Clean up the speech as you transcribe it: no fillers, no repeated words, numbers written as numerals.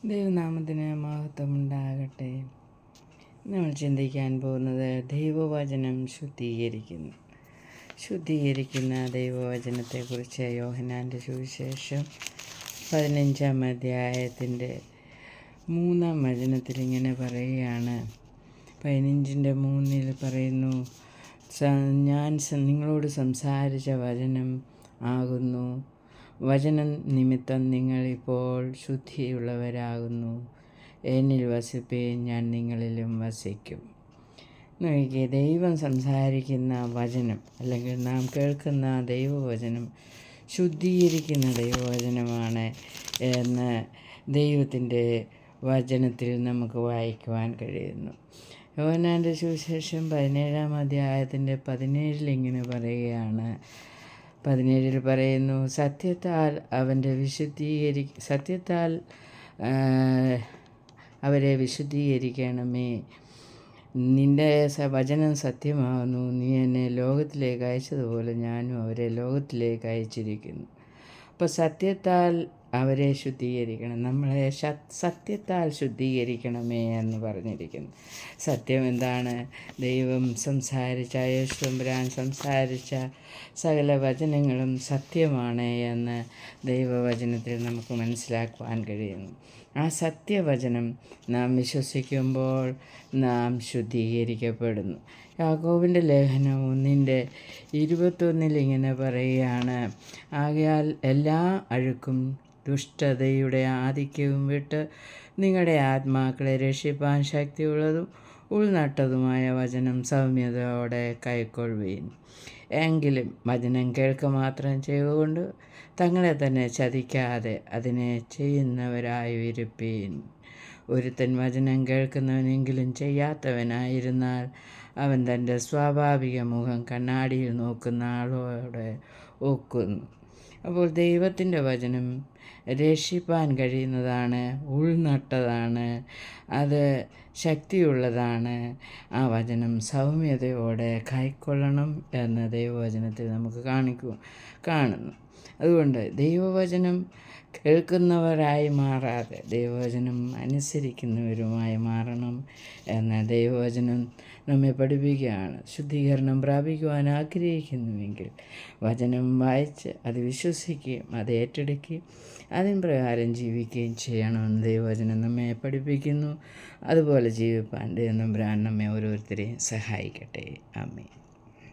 ദൈവനാമത്തിന് മഹത്വമുണ്ടാകട്ടെ. നമ്മൾ ചിന്തിക്കാൻ പോകുന്നത് ദൈവവചനം ശുദ്ധീകരിക്കുന്ന ദൈവവചനത്തെക്കുറിച്ച് യോഹന്നാൻ്റെ സുവിശേഷം 15-ാം അധ്യായത്തിൻ്റെ 3-ാം വചനത്തിൽ ഇങ്ങനെ പറയുകയാണ്. 15-3 പറയുന്നു, ഞാൻ നിങ്ങളോട് സംസാരിച്ച വചനം ആകുന്നു. വചനം നിമിത്തം നിങ്ങളിപ്പോൾ ശുദ്ധിയുള്ളവരാകുന്നു. എന്നിൽ വസിപ്പീൻ, ഞാൻ നിങ്ങളിലും വസിക്കും. നോക്കിയേ, ദൈവം സംസാരിക്കുന്ന വചനം അല്ലെങ്കിൽ നാം കേൾക്കുന്ന ദൈവവചനം ശുദ്ധീകരിക്കുന്ന ദൈവവചനമാണ് എന്ന് ദൈവത്തിൻ്റെ വചനത്തിൽ നമുക്ക് വായിക്കുവാൻ കഴിയുന്നു. യോഹന്നാൻ്റെ സുവിശേഷം 17-ാം അധ്യായത്തിൻ്റെ 17 ഇങ്ങനെ പറയുകയാണ്. 17 പറയുന്നു, സത്യത്താൽ അവരെ വിശുദ്ധീകരിക്കണമേ. നിൻ്റെ വചനം സത്യമാകുന്നു. നീ എന്നെ ലോകത്തിലേക്ക് അയച്ചതുപോലെ ഞാനും അവരെ ലോകത്തിലേക്ക് അയച്ചിരിക്കുന്നു. അപ്പോൾ സത്യത്താൽ അവരെ ശുദ്ധീകരിക്കണം. നമ്മളെ സത്യത്താൽ ശുദ്ധീകരിക്കണമേ എന്ന് പറഞ്ഞിരിക്കുന്നു. സത്യം എന്താണ്? ദൈവം സംസാരിച്ച, യേശുതമ്പുരാൻ സംസാരിച്ച സകല വചനങ്ങളും സത്യമാണ് എന്ന് ദൈവവചനത്തിൽ നമുക്ക് മനസ്സിലാക്കുവാൻ കഴിയുന്നു. ആ സത്യവചനം നാം വിശ്വസിക്കുമ്പോൾ നാം ശുദ്ധീകരിക്കപ്പെടുന്നു. യാക്കോബിൻ്റെ ലേഖനം 1:21 ഇങ്ങനെ പറയുകയാണ്, ആകയാൽ എല്ലാ അഴുക്കും ദുഷ്ടതയുടെ ആധിക്യവും വിട്ട് നിങ്ങളുടെ ആത്മാക്കളെ രക്ഷിപ്പാൻ ശക്തിയുള്ളതും ഉൾനട്ടതുമായ വചനം സൗമ്യതയോടെ കൈക്കൊള്ളുവീൻ. എങ്കിലും വചനം കേൾക്കുക മാത്രം ചെയ്തുകൊണ്ട് തങ്ങളെ തന്നെ ചതിക്കാതെ അതിനെ ചെയ്യുന്നവരായി ഇരിപ്പീൻ. ഒരുത്തൻ വചനം കേൾക്കുന്നവനെങ്കിലും ചെയ്യാത്തവനായിരുന്നാൽ അവൻ തൻ്റെ സ്വാഭാവിക മുഖം കണ്ണാടിയിൽ നോക്കുന്ന ആളോടെ ഒക്കുന്നു. അപ്പോൾ ദൈവത്തിൻ്റെ വചനം രക്ഷിപ്പാൻ കഴിയുന്നതാണ്, ഉൾനട്ടതാണ്, അത് ശക്തിയുള്ളതാണ്. ആ വചനം സൗമ്യതയോടെ കൈക്കൊള്ളണം എന്ന് ദൈവവചനത്തിൽ നമുക്ക് കാണുന്നു. അതുകൊണ്ട് ദൈവവചനം കേൾക്കുന്നവരായി മാറാതെ ദൈവവചനം അനുസരിക്കുന്നവരുമായി മാറണം എന്ന് ദൈവവചനം നമ്മെ പഠിപ്പിക്കുകയാണ്. ശുദ്ധീകരണം പ്രാപിക്കുവാൻ ആഗ്രഹിക്കുന്നുവെങ്കിൽ വചനം വായിച്ച് അത് വിശ്വസിക്കുകയും അത് ഏറ്റെടുക്കുകയും അതിന് പ്രകാരം ജീവിക്കുകയും ചെയ്യണമെന്ന് ദൈവവചനം നമ്മെ പഠിപ്പിക്കുന്നു. അതുപോലെ ജീവിപ്പാൻ ദൈവം നമ്മെ ഓരോരുത്തരെയും സഹായിക്കട്ടെ. ആമേൻ.